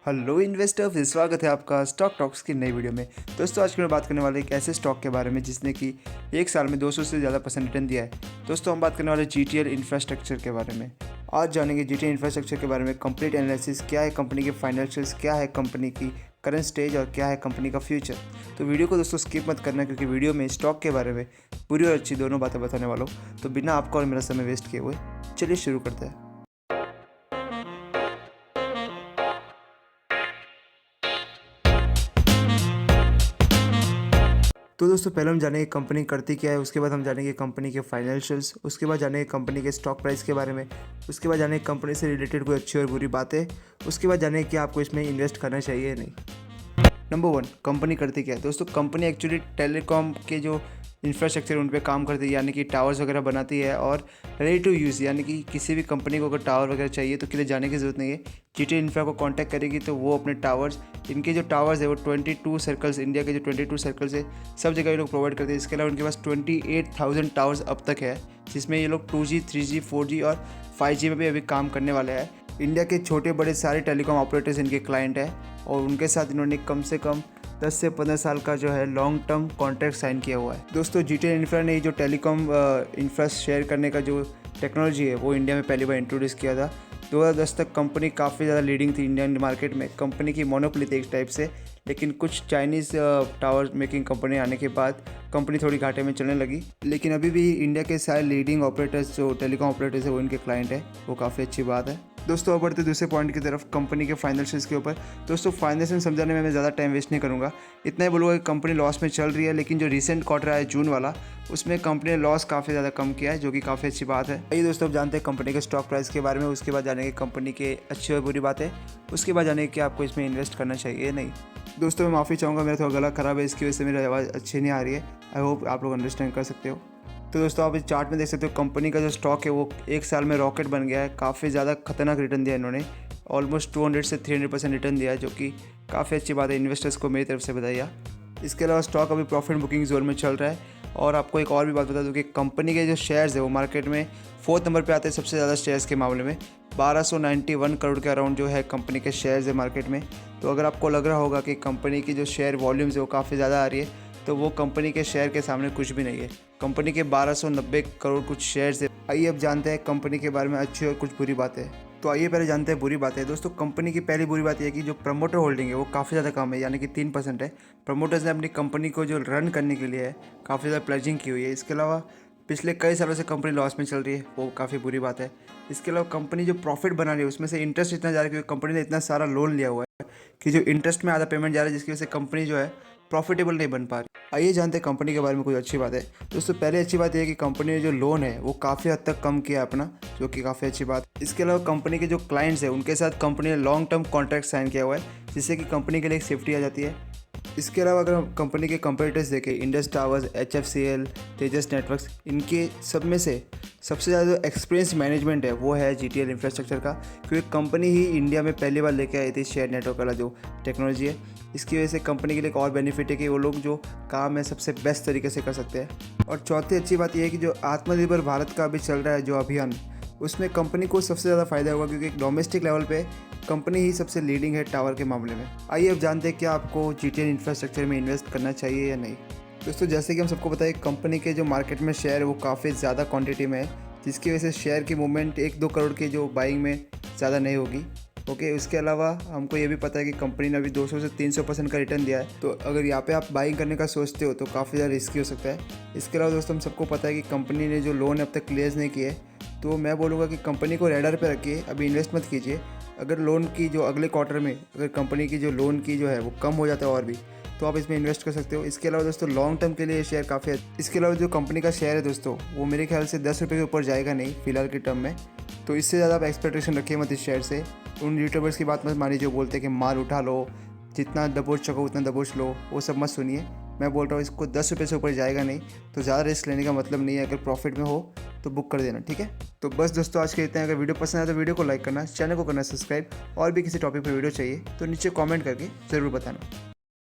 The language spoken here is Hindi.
हेलो इन्वेस्टर्स, स्वागत है आपका स्टॉक टॉक्स की नई वीडियो में। दोस्तों आज की मैं बात करने वाले एक ऐसे स्टॉक के बारे में जिसने कि एक साल में 200 से ज़्यादा % रिटर्न दिया है। दोस्तों हम बात करने वाले जीटीएल इंफ्रास्ट्रक्चर के बारे में। आज जानेंगे जीटीएल इंफ्रास्ट्रक्चर के बारे में कंप्लीट एनालिसिस, क्या है कंपनी के फाइनेंशियल्स, क्या है कंपनी की करंट स्टेज और क्या है कंपनी का फ्यूचर। तो वीडियो को दोस्तों स्किप मत करना, क्योंकि वीडियो में स्टॉक के बारे में बुरी और अच्छी दोनों बातें बताने वाला हूँ। तो बिना आपका और मेरा समय वेस्ट किए हुए चलिए शुरू करते हैं। तो दोस्तों पहले हम जानेंगे कंपनी करती क्या है, उसके बाद हम जानेंगे कंपनी के फाइनेंशियल्स, उसके बाद जानेंगे कंपनी के स्टॉक प्राइस के बारे में, उसके बाद जानेंगे कंपनी से रिलेटेड कोई अच्छी और बुरी बातें, उसके बाद जानेंगे कि आपको इसमें इन्वेस्ट करना चाहिए या नहीं। नंबर 1, कंपनी करती क्या है। दोस्तों कंपनी एक्चुअली टेलीकॉम के जो इंफ्रास्ट्रक्चर उन पे काम करती है, यानी कि टावर्स वगैरह बनाती है। और रेडी टू यूज़, यानी कि किसी भी कंपनी को अगर टावर वगैरह चाहिए तो किसी जाने की ज़रूरत नहीं है। जीटीएल इंफ्रा को कांटेक्ट करेगी तो वो अपने टावर्स, इनके जो टावर्स है वो 22 सर्कल्स, इंडिया के जो 22 सर्कल्स है सब जगह ये लोग प्रोवाइड करते हैं। इसके अलावा उनके पास 28,000 टावर्स अब तक है, जिसमें ये लोग 2G, 3G, 4G और 5G में भी अभी काम करने वाले हैं। इंडिया के छोटे बड़े सारे टेलीकॉम ऑपरेटर्स इनके क्लाइंट हैं और उनके साथ इन्होंने कम से कम 10 से 15 साल का जो है लॉन्ग टर्म कॉन्ट्रैक्ट साइन किया हुआ है। दोस्तों जीटीएल इंफ्रा ने जो टेलीकॉम इंफ्रा शेयर करने का जो टेक्नोलॉजी है वो इंडिया में पहली बार इंट्रोड्यूस किया था। 2010 तक कंपनी काफ़ी ज़्यादा लीडिंग थी इंडियन मार्केट में। कंपनी की मोनोपोली थी एक टाइप से, लेकिन कुछ चाइनीज़ टावर मेकिंग कंपनी आने के बाद कंपनी थोड़ी घाटे में चलने लगी। लेकिन अभी भी इंडिया के सारे लीडिंग ऑपरेटर्स जो टेलीकॉम ऑपरेटर्स है वो इनके क्लाइंट है, वो काफ़ी अच्छी बात है। दोस्तों अब बढ़ते दूसरे पॉइंट की तरफ, कंपनी के फाइनेंशियल्स के ऊपर। दोस्तों फाइनेंशियल समझाने में मैं ज़्यादा टाइम वेस्ट नहीं करूँगा, इतना ही बोलूँगा कि कंपनी लॉस में चल रही है। लेकिन जो रिसेंट क्वार्टर आया जून वाला, उसमें कंपनी ने लॉस काफ़ी ज़्यादा कम किया है, जो कि काफ़ी अच्छी बात है। आइए दोस्तों अब जानते हैं कंपनी के स्टॉक प्राइस के बारे में, उसके बाद जानेंगे कंपनी के अच्छी और बुरी बातें, उसके बाद जानेंगे कि आपको इसमें इन्वेस्ट करना चाहिए या नहीं। दोस्तों मैं माफ़ी चाहूँगा, मेरा थोड़ा गला ख़राब है, इसकी वजह से मेरी आवाज़ अच्छी नहीं आ रही है। आई होप आप लोग अंडरस्टैंड कर सकते हो। तो दोस्तों आप इस चार्ट में देख सकते हो कंपनी का जो स्टॉक है वो एक साल में रॉकेट बन गया है। काफ़ी ज़्यादा खतरनाक रिटर्न दिया इन्होंने, ऑलमोस्ट 200 से 300% रिटर्न दिया है, जो कि काफ़ी अच्छी बात है इन्वेस्टर्स को मेरी तरफ से बताइए। इसके अलावा स्टॉक अभी प्रॉफिट बुकिंग जोन में चल रहा है। और आपको एक और भी बात बता दूं कि कंपनी के जो शेयर्स है वो मार्केट में 4th नंबर पे आते हैं सबसे ज़्यादा शेयर्स के मामले में। 1291 करोड़ के अराउंड जो है कंपनी के शेयर्स है मार्केट में। तो अगर आपको लग रहा होगा कि कंपनी की जो शेयर वॉल्यूम्स है वो काफ़ी ज़्यादा आ रही है, तो वो कंपनी के शेयर के सामने कुछ भी नहीं है। कंपनी के 1290 करोड़ कुछ शेयर्स है। आइए अब जानते हैं कंपनी के बारे में अच्छी और कुछ बुरी बातें। तो आइए पहले जानते हैं बुरी बातें। दोस्तों कंपनी की पहली बुरी बात यह है कि जो प्रमोटर होल्डिंग है वो काफ़ी ज़्यादा कम है, यानी कि 3% है। प्रमोटर्स ने अपनी कंपनी को जो रन करने के लिए है काफ़ी ज़्यादा प्लेजिंग की हुई है। इसके अलावा पिछले कई सालों से कंपनी लॉस में चल रही है, वो काफ़ी बुरी बात है। इसके अलावा कंपनी जो प्रॉफिट बना रही है उसमें से इंटरेस्ट इतना जा रहा है, क्योंकि कंपनी ने इतना सारा लोन लिया हुआ है कि जो इंटरेस्ट में आधा पेमेंट जा रहा है, जिसकी वजह से कंपनी जो है प्रॉफिटेबल नहीं बन पा रही। आइए जानते हैं कंपनी के बारे में कुछ अच्छी बात है। दोस्तों पहले अच्छी बात यह है कि कंपनी ने जो लोन है वो काफ़ी हद तक कम किया है अपना, जो कि काफ़ी अच्छी बात है। इसके अलावा कंपनी के जो क्लाइंट्स है उनके साथ कंपनी ने लॉन्ग टर्म कॉन्ट्रैक्ट साइन किया हुआ है, जिससे कि कंपनी के लिए एक सेफ्टी आ जाती है। इसके अलावा अगर हम कंपनी के कंपटीटर्स देखें, इंडस टावर्स, HFCL, तेजस नेटवर्क्स, इनके सब में से सबसे ज़्यादा जो एक्सपीरियंस मैनेजमेंट है वो है जीटीएल इंफ्रास्ट्रक्चर का, क्योंकि कंपनी ही इंडिया में पहली बार लेके आई थी शेयर नेटवर्क वाला जो टेक्नोलॉजी है। इसकी वजह से कंपनी के लिए एक और बेनिफिट है कि वो लोग जो काम है सबसे बेस्ट तरीके से कर सकते हैं। और चौथी अच्छी बात यह है कि जो आत्मनिर्भर भारत का अभी चल रहा है जो अभियान, उसमें कंपनी को सबसे ज़्यादा फायदा होगा, क्योंकि एक डोमेस्टिक लेवल पे कंपनी ही सबसे लीडिंग है टावर के मामले में। आइए अब जानते हैं कि आपको जीटीएल इंफ्रास्ट्रक्चर में इन्वेस्ट करना चाहिए या नहीं। दोस्तों जैसे कि हम सबको पता है कंपनी के जो मार्केट में शेयर है वो काफ़ी ज़्यादा क्वांटिटी में है, जिसकी वजह से शेयर की मूवमेंट 1-2 करोड़ की जो बाइंग में ज़्यादा नहीं होगी। ओके, उसके अलावा हमको ये भी पता है कि कंपनी ने अभी 200 से 300% का रिटर्न दिया है, तो अगर यहाँ पे आप बाइंग करने का सोचते हो तो काफ़ी ज़्यादा रिस्की हो सकता है। इसके अलावा दोस्तों हम सबको पता है कि कंपनी ने जो लोन अब तक क्लियर नहीं किए, तो मैं बोलूँगा कि कंपनी को रेडर पे रखिए, अभी इन्वेस्ट मत कीजिए। अगर लोन की जो अगले क्वार्टर में अगर कंपनी की जो लोन की जो है वो कम हो जाता है और भी, तो आप इसमें इन्वेस्ट कर सकते हो। इसके अलावा दोस्तों लॉन्ग टर्म के लिए शेयर काफ़ी है। इसके अलावा जो कंपनी का शेयर है दोस्तों वो मेरे ख्याल से 10 रुपये के ऊपर जाएगा नहीं फिलहाल के टर्म में, तो इससे ज़्यादा आप एक्सपेक्टेशन रखिए मत इस शेयर से। उन यूट्यूबर्स की बात मत मानिए जो बोलते हैं कि माल उठा लो, जितना दबोच सको उतना दबोच लो, वो सब मत सुनिए। मैं बोल रहा हूँ इसको 10 रुपये से ऊपर जाएगा नहीं, तो ज़्यादा रिस्क लेने का मतलब नहीं है। अगर प्रॉफिट में हो तो बुक कर देना, ठीक है। तो बस दोस्तों आज के इतना है। अगर वीडियो पसंद आए तो वीडियो को लाइक करना, चैनल को करना सब्सक्राइब, और भी किसी टॉपिक पर वीडियो चाहिए तो नीचे कमेंट करके ज़रूर बताना।